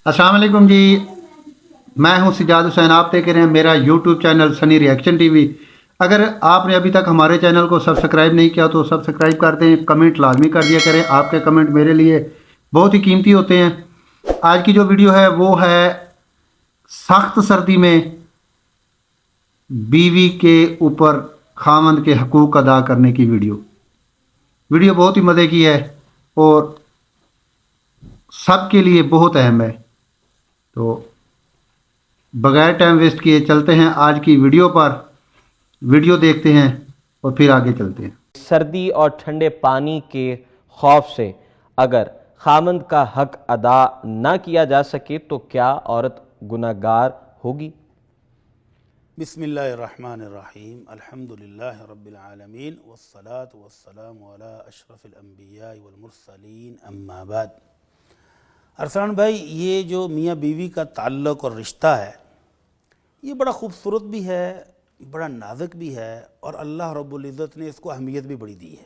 अस्सलाम वालेकुम जी। मैं हूं सिजाद हुसैन। आप देख रहे हैं मेरा YouTube channel Sunny reaction TV. अगर आपने अभी तक हमारे चैनल को सब्सक्राइब नहीं किया तो सब्सक्राइब कर दें, कमेंट लाजमी कर दिया करें। आपके कमेंट मेरे लिए बहुत ही कीमती होते हैं। आज की जो वीडियो है वो है सख्त सर्दी में बीवी के ऊपर खामंद के हकूक़ अदा करने की वीडियो बहुत ही मज़े की है और सबके लिए बहुत अहम है। तो बगैर टाइम वेस्ट किए चलते हैं आज की वीडियो पर। वीडियो देखते हैं और फिर आगे चलते हैं। सर्दी और ठंडे पानी के खौफ से अगर खामंद का हक अदा ना किया जा सके तो क्या औरत गुनाहगार होगी? बिस्मिल्लाहिर्रहमानिर्रहीम अल्हम्दुलिल्लाहि रब्बिल आलमीन वस्सलातु वस्सलामु अला अशरफिल अंबिया वल मुरसलीन अम्मा बाद। अरसान भाई, ये जो मियाँ बीवी का ताल्लुक़ और रिश्ता है ये बड़ा खूबसूरत भी है, बड़ा नाजुक भी है और अल्लाह रब्बुल इज़्ज़त ने इसको अहमियत भी बड़ी दी है।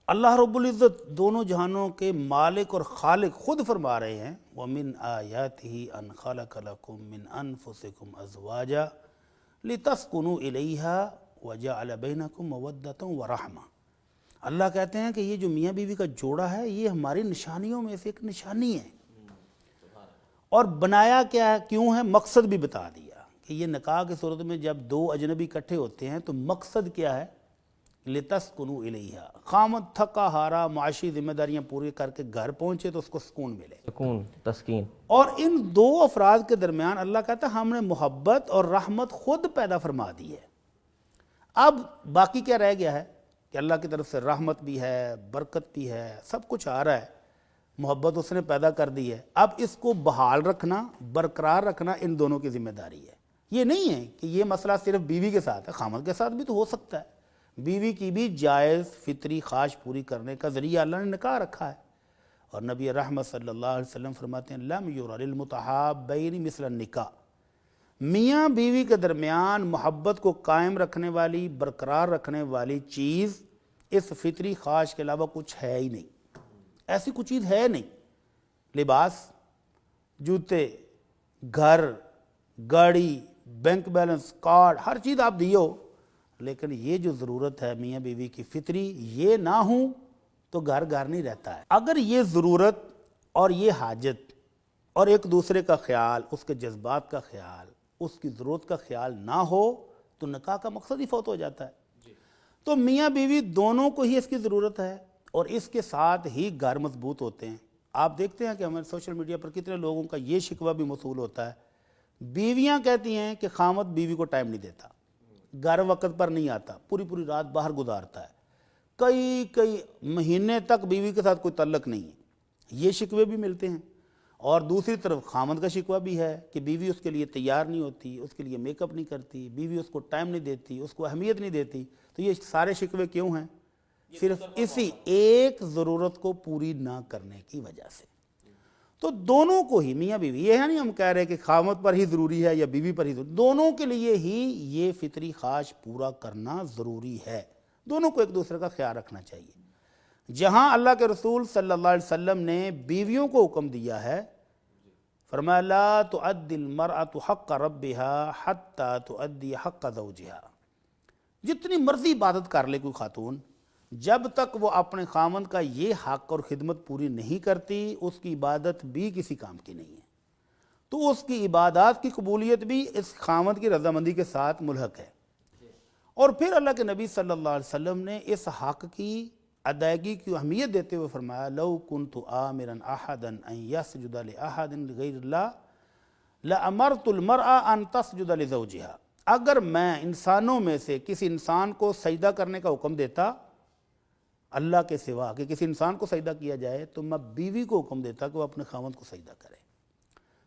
अल्लाह रब्बुल इज़्ज़त दोनों जहानों के मालिक और खालिक खुद फरमा रहे हैं, वमिन आयातिही अन खलक़ लकुम मिन अनफुसिकुम अज़वाजा लितस्कुनु इलैहा व जअल बैनकुम मवद्दतन व रहमा। अल्लाह कहते हैं कि ये जो मियाँ बीवी का जोड़ा है ये हमारी निशानियों में से एक निशानी है। और बनाया क्या है, क्यों है, मकसद भी बता दिया कि ये निकाह की सूरत में जब दो अजनबी इकट्ठे होते हैं तो मकसद क्या है, लितस्कुनु इलैहा। खामद थका हारा माशी जिम्मेदारियां पूरी करके घर पहुंचे तो उसको सुकून मिले, सुकून, तस्कीन। और इन दो अफराद के दरमियान अल्लाह कहता है हमने मोहब्बत और रहमत खुद पैदा फरमा दी है। अब बाकी क्या रह गया है कि अल्लाह की तरफ से रहमत भी है, बरकत भी है, सब कुछ आ रहा है, मोहब्बत उसने पैदा कर दी है। अब इसको बहाल रखना, बरकरार रखना इन दोनों की जिम्मेदारी है। ये नहीं है कि ये मसला सिर्फ बीवी के साथ है, खामद के साथ भी तो हो सकता है। बीवी की भी जायज़ फितरी ख्वाहिश पूरी करने का ज़रिया अल्लाह ने निकाह रखा है। और नबी रहमत सल्लल्लाहु अलैहि वसल्लम फरमाते हैं लम युरा लिल मुतहाब्बैनि मिसल निकाह। मियाँ बीवी के दरमियान मोहब्बत को कायम रखने वाली, बरकरार रखने वाली चीज़ इस फितरी ख्वाहिश के अलावा कुछ है ही नहीं। ऐसी कुछ चीज़ है नहीं। लिबास, जूते, घर, गाड़ी, बैंक बैलेंस, कार्ड, हर चीज़ आप दियो, लेकिन ये जो ज़रूरत है मियाँ बीवी की फितरी, ये ना हो तो घर घर नहीं रहता है। अगर ये ज़रूरत और ये हाजत और एक दूसरे का ख्याल, उसके जज्बात का ख्याल, उसकी ज़रूरत का ख्याल ना हो तो निकाह का मकसद ही फौत हो जाता है। तो मियाँ बीवी दोनों को ही इसकी ज़रूरत है और इसके साथ ही घर मजबूत होते हैं। आप देखते हैं कि हमारे सोशल मीडिया पर कितने लोगों का ये शिकवा भी मौसूल होता है, बीवियाँ कहती हैं कि खामद बीवी को टाइम नहीं देता, घर वक्त पर नहीं आता, पूरी पूरी रात बाहर गुजारता है, कई कई महीने तक बीवी के साथ कोई तल्लक नहीं है। ये शिकवे भी मिलते हैं। और दूसरी तरफ खामद का शिकवा भी है कि बीवी उसके लिए तैयार नहीं होती, उसके लिए मेकअप नहीं करती, बीवी उसको टाइम नहीं देती, उसको अहमियत नहीं देती। तो ये सारे शिकवे क्यों हैं? सिर्फ इसी एक ज़रूरत को पूरी ना करने की वजह से। तो दोनों को ही, मियाँ बीवी, ये है नहीं हम कह रहे कि खामद पर ही ज़रूरी है या बीवी पर ही ज़रूरी, दोनों के लिए ही ये फितरी ख्वाहिश पूरा करना ज़रूरी है। दोनों को एक दूसरे का ख्याल रखना चाहिए। जहाँ अल्लाह के रसूल सल्लल्लाहु अलैहि वसल्लम ने बीवियों को हुक्म दिया है, फरमाया ला तुअद्दिल मरअतु हक़्क़ रब्बिहा हत्ता तुअद्दी हक़्क़ ज़ौजिहा। जितनी मर्जी इबादत कर ले कोई खातून, जब तक वो अपने खामन का ये हक़ और खिदमत पूरी नहीं करती, उसकी इबादत भी किसी काम की नहीं है। तो उसकी इबादत की कबूलियत भी इस खामन की रज़ामंदी के साथ मुल्हक है। और फिर अल्लाह के नबी सल्लल्लाहु अलैहि वसल्लम ने इस हक़ की अदायगी की अहमियत देते हुए फरमाया लौ कुन्तु आमिरन अहदन अन यसजुद लि अहदिन गैरिल्लाह लअमरतुल मरअ अन तस्जुद लिज़ौजिहा। अगर मैं इंसानों में से किसी इंसान को सजदा करने का हुक्म देता अल्लाह के सिवा, कि किसी इंसान को सजदा किया जाए, तो मैं बीवी को हुक्म देता कि वो अपने खामद को सजदा करे।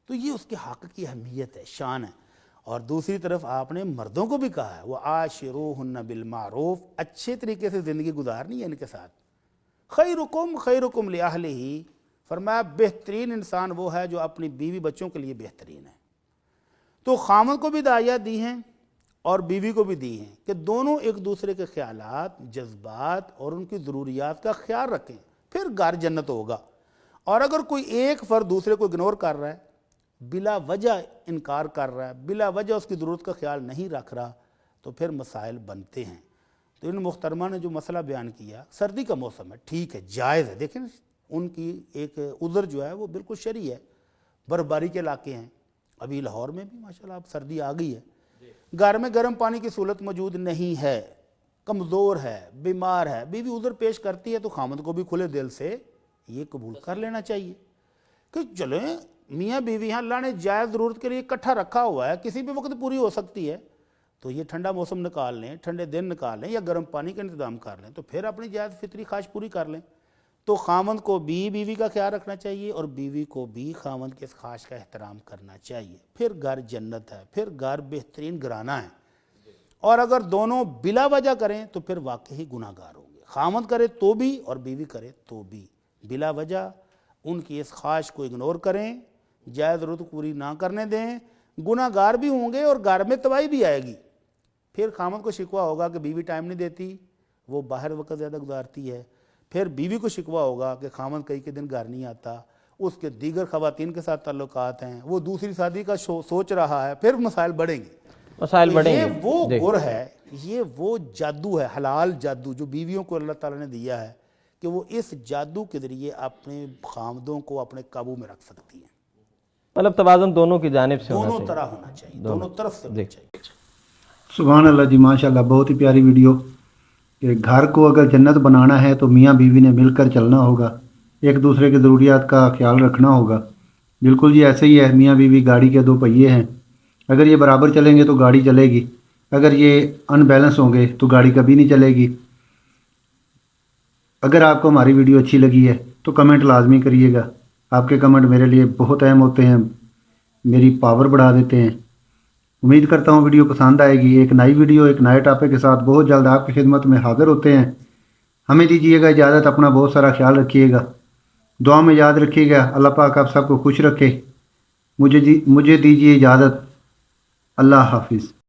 तो ये उसके हक़ की अहमियत है, शान है। और दूसरी तरफ आपने मर्दों को भी कहा है, वह आशिरूहुन्ना बिल मारूफ, अच्छे तरीके से ज़िंदगी गुजारनी है इनके साथ। खैरुकुम लिअहलिही, फरमाया बेहतरीन इंसान वो है जो अपनी बीवी बच्चों के लिए बेहतरीन है। तो खामद को भी हिदायत दी हैं और बीवी को भी दी हैं कि दोनों एक दूसरे के ख्यालात, जज्बात और उनकी ज़रूरियात का ख्याल रखें, फिर घर जन्नत होगा। اور اگر کوئی ایک فرد دوسرے کو اگنور کر رہا ہے، بلا وجہ انکار کر رہا ہے، بلا وجہ اس کی ضرورت کا خیال نہیں رکھ رہا، تو پھر مسائل بنتے ہیں۔ تو ان محترمہ نے جو مسئلہ بیان کیا، سردی کا موسم ہے، ٹھیک ہے، جائز ہے، دیکھیں ان کی ایک عذر جو ہے وہ بالکل شرعی ہے، برف باری کے علاقے ہیں، ابھی لاہور میں بھی ماشاءاللہ اب سردی آ گئی ہے، گھر میں گرم پانی کی سہولت موجود نہیں ہے، کمزور ہے، بیمار ہے، بیوی عذر پیش کرتی ہے تو خامد کو بھی کھلے دل سے یہ قبول کر لینا چاہیے کہ چلیں میاں بیوی ہیں، اللہ نے جائز ضرورت کے لیے اکٹھا رکھا ہوا ہے، کسی بھی وقت پوری ہو سکتی ہے، تو یہ ٹھنڈا موسم نکال لیں، ٹھنڈے دن نکال لیں، یا گرم پانی کا انتظام کر لیں، تو پھر اپنی جائز فطری خواہش پوری کر لیں۔ تو خامند کو بھی بیوی کا خیال رکھنا چاہیے اور بیوی کو بھی خامند کے اس خواہش کا احترام کرنا چاہیے، پھر گھر جنت ہے، پھر گھر بہترین گھرانہ ہے۔ اور اگر دونوں بلا وجہ کریں تو پھر واقعی گناہ گار ہوں گے، خامند کرے تو بھی اور بیوی کرے تو بھی، بلا وجہ ان کی اس خواہش کو اگنور کریں، جائز ضرورت پوری نہ کرنے دیں، گناہ گار بھی ہوں گے اور گھر میں تباہی بھی آئے گی۔ پھر خامند کو شکوہ ہوگا کہ بیوی ٹائم نہیں دیتی، وہ باہر وقت زیادہ گزارتی ہے، پھر بیوی کو شکوہ ہوگا کہ خامند کئی کے دن گھر نہیں آتا، اس کے دیگر خواتین کے ساتھ تعلقات ہیں، وہ دوسری شادی کا سوچ رہا ہے، پھر مسائل بڑھیں گے، مسائل تو بڑھیں یہ گے۔ وہ جی گر ہے، یہ وہ جادو ہے، حلال جادو جو بیویوں کو اللہ تعالیٰ نے دیا ہے کہ وہ اس جادو کے ذریعے اپنے خامدوں کو اپنے قابو میں رکھ سکتی ہیں۔ مطلب توازن دونوں کی جانب سے ہونا دونوں چاہیے۔ طرح ہونا چاہیے، دونوں طرف سے ہونا چاہیے۔ سبحان اللہ جی، ماشاءاللہ، بہت ہی پیاری ویڈیو کہ گھر کو اگر جنت بنانا ہے تو میاں بیوی نے مل کر چلنا ہوگا، ایک دوسرے کی ضروریات کا خیال رکھنا ہوگا۔ بالکل جی ایسے ہی ہے، میاں بیوی گاڑی کے دو پہیے ہیں، اگر یہ برابر چلیں گے تو گاڑی چلے گی، اگر یہ ان بیلنس ہوں گے تو گاڑی کبھی نہیں چلے گی۔ اگر آپ کو ہماری ویڈیو اچھی لگی ہے تو کمنٹ لازمی کریے گا، آپ کے کمنٹ میرے لیے بہت اہم ہوتے ہیں، میری پاور بڑھا دیتے ہیں۔ امید کرتا ہوں ویڈیو پسند آئے گی۔ ایک نئی ویڈیو ایک نئے ٹاپک کے ساتھ بہت جلد آپ کی خدمت میں حاضر ہوتے ہیں۔ ہمیں دیجیے گا اجازت، اپنا بہت سارا خیال رکھیے گا، دعا میں یاد رکھیے گا۔ اللہ پاک آپ سب کو خوش رکھے۔ مجھے دیجیے اجازت، اللہ حافظ۔